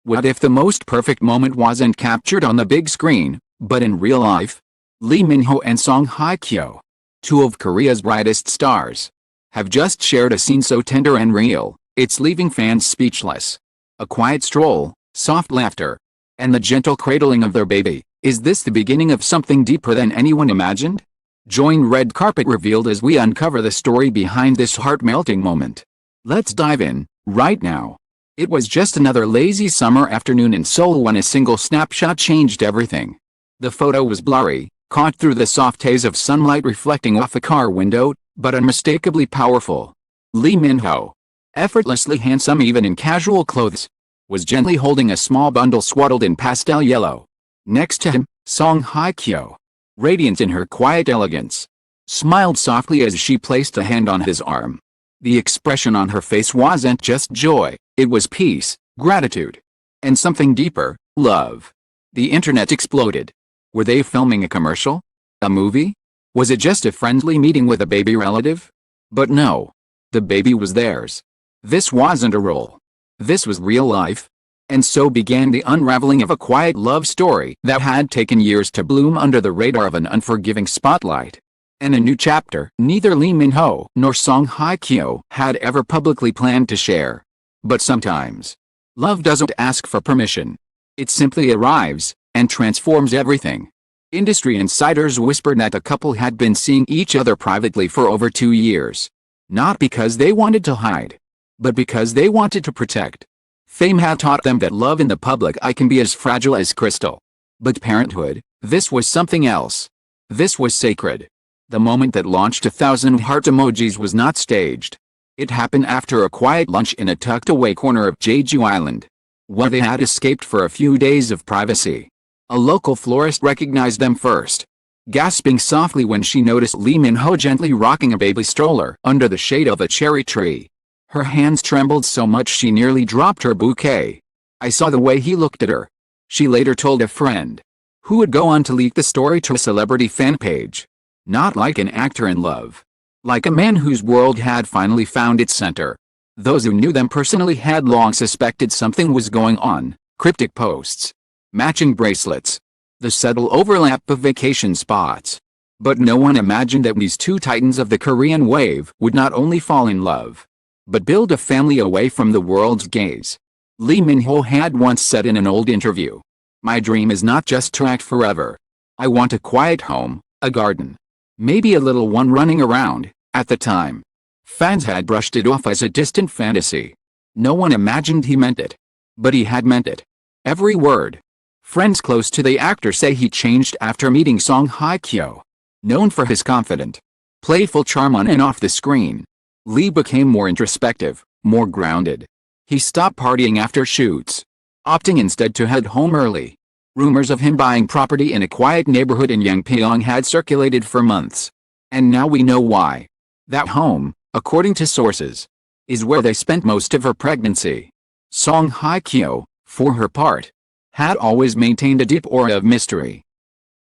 What if the most perfect moment wasn't captured on the big screen, but in real life? Lee Min-ho and Song Hye-kyo, two of Korea's brightest stars, have just shared a scene so tender and real, it's leaving fans speechless. A quiet stroll, soft laughter, and the gentle cradling of their baby. Is this the beginning of something deeper than anyone imagined? Join Red Carpet Revealed as we uncover the story behind this heart-melting moment. Let's dive in, right now. It was just another lazy summer afternoon in Seoul when a single snapshot changed everything. The photo was blurry, caught through the soft haze of sunlight reflecting off a car window, but unmistakably powerful. Lee Min-ho, effortlessly handsome even in casual clothes, was gently holding a small bundle swaddled in pastel yellow. Next to him, Song Hye-kyo, radiant in her quiet elegance, smiled softly as she placed a hand on his arm. The expression on her face wasn't just joy, it was peace, gratitude, and something deeper, love. The internet exploded. Were they filming a commercial? A movie? Was it just a friendly meeting with a baby relative? But no. The baby was theirs. This wasn't a role. This was real life. And so began the unraveling of a quiet love story that had taken years to bloom under the radar of an unforgiving spotlight. And a new chapter neither Lee Min-ho nor Song Hye-kyo had ever publicly planned to share. But sometimes, love doesn't ask for permission. It simply arrives and transforms everything. Industry insiders whispered that the couple had been seeing each other privately for over 2 years. Not because they wanted to hide, but because they wanted to protect. Fame had taught them that love in the public eye can be as fragile as crystal. But parenthood, this was something else. This was sacred. The moment that launched 1,000 heart emojis was not staged. It happened after a quiet lunch in a tucked-away corner of Jeju Island, where they had escaped for a few days of privacy. A local florist recognized them first, gasping softly when she noticed Lee Min-ho gently rocking a baby stroller under the shade of a cherry tree. Her hands trembled so much she nearly dropped her bouquet. "I saw the way he looked at her," she later told a friend, who would go on to leak the story to a celebrity fan page. Not like an actor in love. Like a man whose world had finally found its center. Those who knew them personally had long suspected something was going on. Cryptic posts, matching bracelets, the subtle overlap of vacation spots. But no one imagined that these two titans of the Korean wave would not only fall in love, but build a family away from the world's gaze. Lee Min-ho had once said in an old interview, "My dream is not just to act forever. I want a quiet home, a garden. Maybe a little one running around." At the time, fans had brushed it off as a distant fantasy. No one imagined he meant it. But he had meant it. Every word. Friends close to the actor say he changed after meeting Song Hye-kyo. Known for his confident, playful charm on and off the screen, Lee became more introspective, more grounded. He stopped partying after shoots, opting instead to head home early. Rumors of him buying property in a quiet neighborhood in Yangpyeong had circulated for months. And now we know why. That home, according to sources, is where they spent most of her pregnancy. Song Hye-kyo, for her part, had always maintained a deep aura of mystery.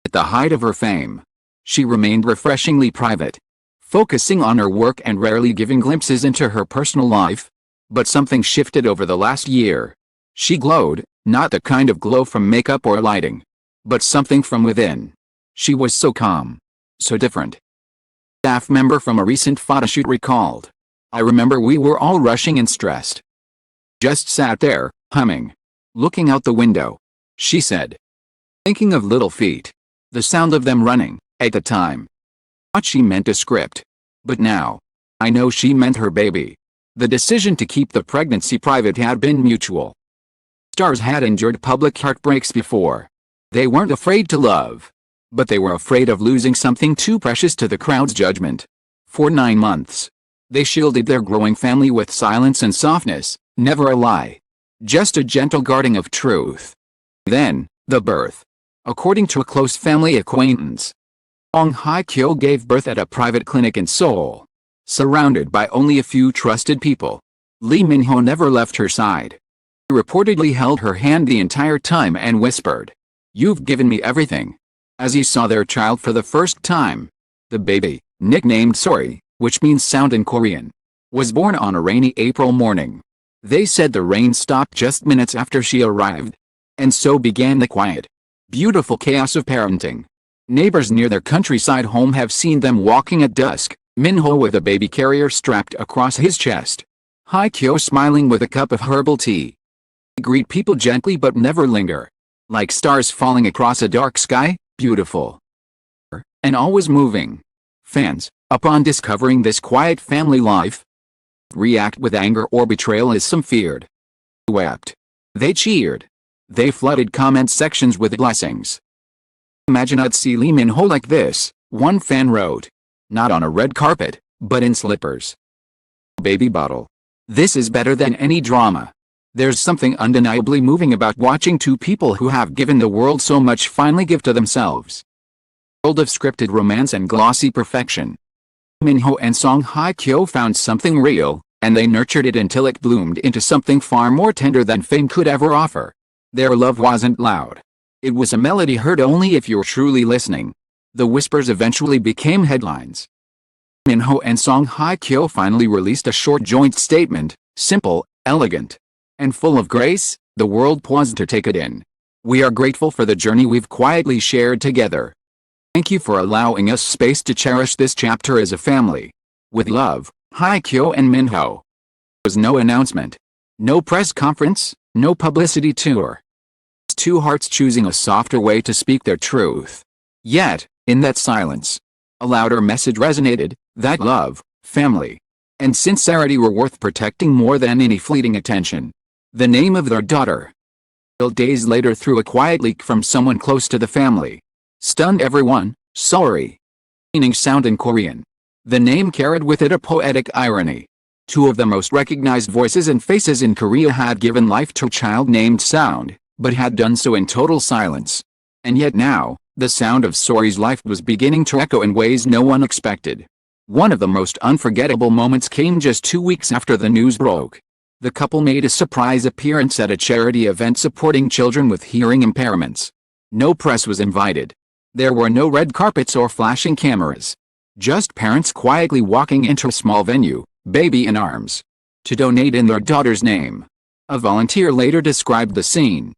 At the height of her fame, she remained refreshingly private, focusing on her work and rarely giving glimpses into her personal life. But something shifted over the last year. She glowed, not the kind of glow from makeup or lighting, but something from within. She was so calm, so different. A staff member from a recent photoshoot recalled, "I remember we were all rushing and stressed. Just sat there, humming, looking out the window," she said. Thinking of little feet. The sound of them running, at the time. Thought she meant a script. But now, I know she meant her baby. The decision to keep the pregnancy private had been mutual. Stars had endured public heartbreaks before. They weren't afraid to love. But they were afraid of losing something too precious to the crowd's judgment. For 9 months, they shielded their growing family with silence and softness, never a lie. Just a gentle guarding of truth. Then, the birth. According to a close family acquaintance, Song Hye-kyo gave birth at a private clinic in Seoul. Surrounded by only a few trusted people, Lee Min-ho never left her side. He reportedly held her hand the entire time and whispered, "You've given me everything." As he saw their child for the first time, the baby, nicknamed Sori, which means sound in Korean, was born on a rainy April morning. They said the rain stopped just minutes after she arrived. And so began the quiet, beautiful chaos of parenting. Neighbors near their countryside home have seen them walking at dusk, Minho with a baby carrier strapped across his chest, Haikyo smiling with a cup of herbal tea. They greet people gently but never linger. Like stars falling across a dark sky, beautiful. And always moving. Fans, upon discovering this quiet family life, react with anger or betrayal as some feared. They wept. They cheered. They flooded comment sections with blessings. Imagine I'd see Lee Min-ho like this, one fan wrote. Not on a red carpet, but in slippers. Baby bottle. This is better than any drama. There's something undeniably moving about watching two people who have given the world so much finally give to themselves. World of scripted romance and glossy perfection. Minho and Song Hye-kyo found something real, and they nurtured it until it bloomed into something far more tender than fame could ever offer. Their love wasn't loud. It was a melody heard only if you're truly listening. The whispers eventually became headlines. Minho and Song Hye-kyo finally released a short joint statement, simple, elegant, and full of grace. The world paused to take it in. We are grateful for the journey we've quietly shared together. Thank you for allowing us space to cherish this chapter as a family. With love, Hye-kyo and Minho. There was no announcement. No press conference, no publicity tour. Two hearts choosing a softer way to speak their truth. Yet, in that silence, a louder message resonated, that love, family, and sincerity were worth protecting more than any fleeting attention. The name of their daughter, days later through a quiet leak from someone close to the family, stunned everyone. Sori, meaning sound in Korean. The name carried with it a poetic irony. Two of the most recognized voices and faces in Korea had given life to a child named Sound, but had done so in total silence. And yet now, the sound of Sori's life was beginning to echo in ways no one expected. One of the most unforgettable moments came just 2 weeks after the news broke. The couple made a surprise appearance at a charity event supporting children with hearing impairments. No press was invited. There were no red carpets or flashing cameras. Just parents quietly walking into a small venue, baby in arms, to donate in their daughter's name. A volunteer later described the scene.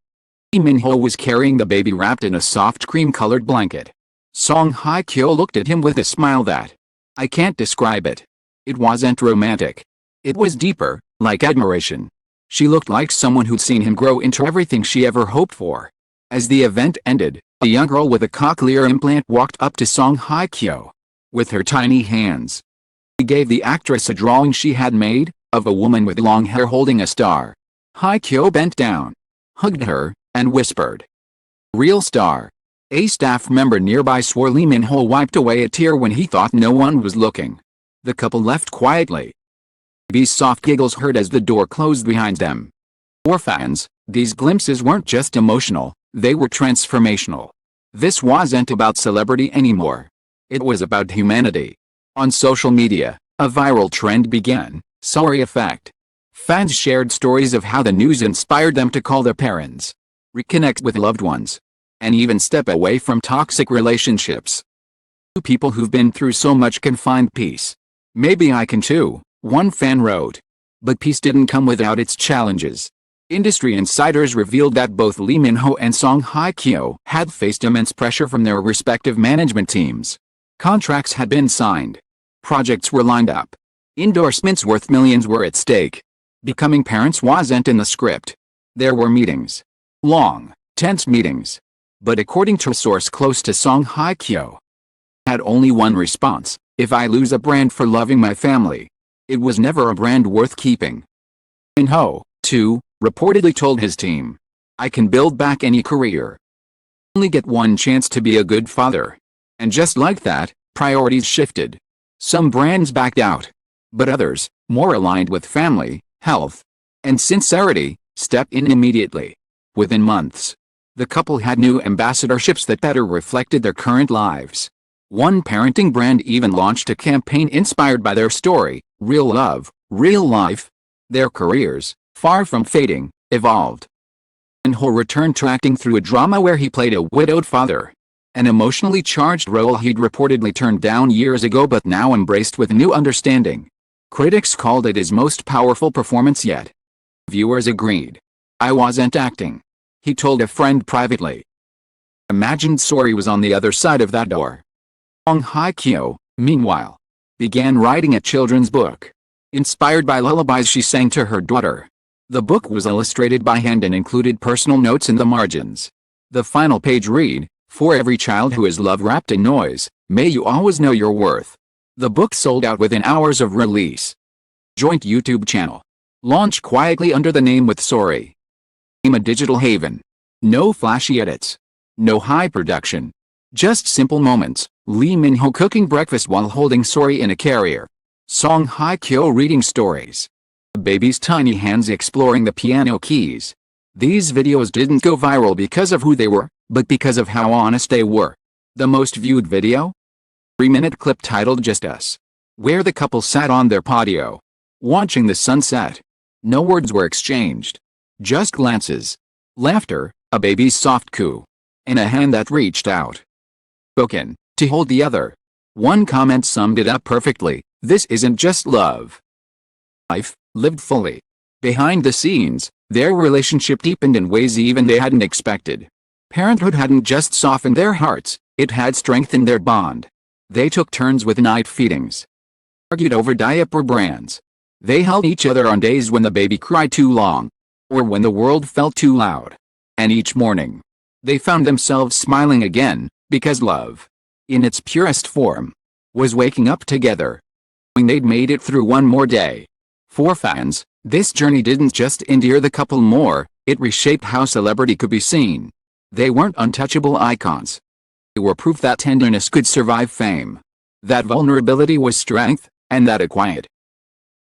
Lee Min-ho was carrying the baby wrapped in a soft cream-colored blanket. Song Hye-kyo looked at him with a smile that, I can't describe it. It wasn't romantic. It was deeper, like admiration. She looked like someone who'd seen him grow into everything she ever hoped for. As the event ended, a young girl with a cochlear implant walked up to Song Hye-kyo. With her tiny hands, she gave the actress a drawing she had made, of a woman with long hair holding a star. Hye-kyo bent down, hugged her, and whispered, real star. A staff member nearby swore Lee Min-ho wiped away a tear when he thought no one was looking. The couple left quietly. Baby's soft giggles heard as the door closed behind them. For fans, these glimpses weren't just emotional, they were transformational. This wasn't about celebrity anymore. It was about humanity. On social media, a viral trend began, Sori effect. Fans shared stories of how the news inspired them to call their parents, reconnect with loved ones, and even step away from toxic relationships. Two people who've been through so much can find peace. Maybe I can too, one fan wrote. But peace didn't come without its challenges. Industry insiders revealed that both Lee Min-ho and Song Hye-kyo had faced immense pressure from their respective management teams. Contracts had been signed. Projects were lined up. Endorsements worth millions were at stake. Becoming parents wasn't in the script. There were meetings. Long, tense meetings. But according to a source close to Song Hye-kyo, had only one response: if I lose a brand for loving my family, it was never a brand worth keeping. Min-ho, too, reportedly told his team, I can build back any career. Only get one chance to be a good father. And just like that, priorities shifted. Some brands backed out. But others, more aligned with family, health, and sincerity, stepped in immediately. Within months, the couple had new ambassadorships that better reflected their current lives. One parenting brand even launched a campaign inspired by their story, Real Love, Real Life. Their careers, far from fading, evolved. Min-ho returned to acting through a drama where he played a widowed father, an emotionally charged role he'd reportedly turned down years ago but now embraced with new understanding. Critics called it his most powerful performance yet. Viewers agreed. I wasn't acting, he told a friend privately. Imagined Sori was on the other side of that door. Song Hye-kyo, meanwhile, began writing a children's book. Inspired by lullabies she sang to her daughter. The book was illustrated by hand and included personal notes in the margins. The final page read, "For every child who is love wrapped in noise, may you always know your worth." The book sold out within hours of release. Joint YouTube channel. Launched quietly under the name with Sori. A digital haven. No flashy edits. No high production. Just simple moments. Lee Min-ho cooking breakfast while holding Sori in a carrier. Song Hye-kyo reading stories. The baby's tiny hands exploring the piano keys. These videos didn't go viral because of who they were, but because of how honest they were. The most viewed video? 3-minute clip titled Just Us. Where the couple sat on their patio, watching the sunset. No words were exchanged. Just glances. Laughter, a baby's soft coo. And a hand that reached out. Spoken, to hold the other. One comment summed it up perfectly: this isn't just love. Life, lived fully. Behind the scenes, their relationship deepened in ways even they hadn't expected. Parenthood hadn't just softened their hearts, it had strengthened their bond. They took turns with night feedings. Argued over diaper brands. They held each other on days when the baby cried too long. Or when the world felt too loud. And each morning, they found themselves smiling again, because love, in its purest form, was waking up together. When they'd made it through one more day. For fans, this journey didn't just endear the couple more, it reshaped how celebrity could be seen. They weren't untouchable icons. They were proof that tenderness could survive fame. That vulnerability was strength, and that a quiet,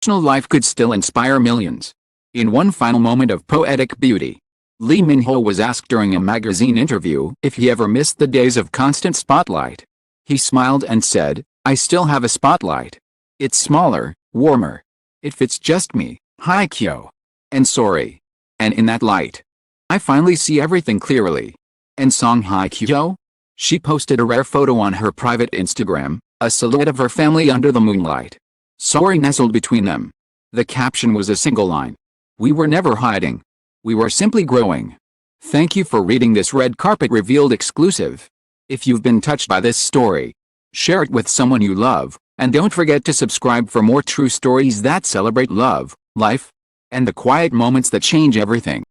personal life could still inspire millions. In one final moment of poetic beauty, Lee Min-ho was asked during a magazine interview if he ever missed the days of constant spotlight. He smiled and said, "I still have a spotlight. It's smaller, warmer. It fits just me, Hye-kyo, and Sori. And in that light, I finally see everything clearly." And Song Hye-kyo? She posted a rare photo on her private Instagram, a silhouette of her family under the moonlight. Sori nestled between them. The caption was a single line. "We were never hiding. We were simply growing." Thank you for reading this red carpet revealed exclusive. If you've been touched by this story, share it with someone you love, and don't forget to subscribe for more true stories that celebrate love, life, and the quiet moments that change everything.